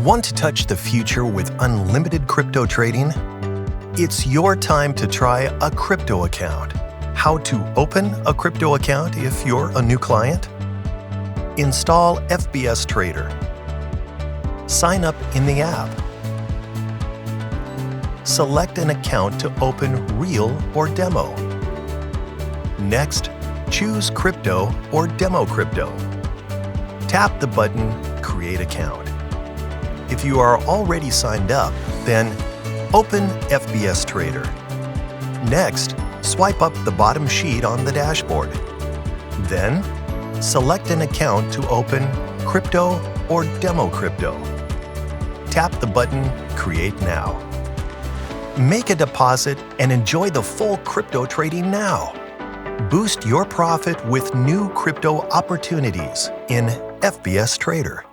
Want to touch the future with unlimited crypto trading? It's your time to try a crypto account. How to open a crypto account if you're a new client? Install FBS Trader. Sign up in the app. Select an account to open real or demo. Next, choose crypto or demo crypto. Tap the button Create Account. If you are already signed up, then open FBS Trader. Next, swipe up the bottom sheet on the dashboard. Then, select an account to open crypto or demo crypto. Tap the button Create Now. Make a deposit and enjoy the full crypto trading now. Boost your profit with new crypto opportunities in FBS Trader.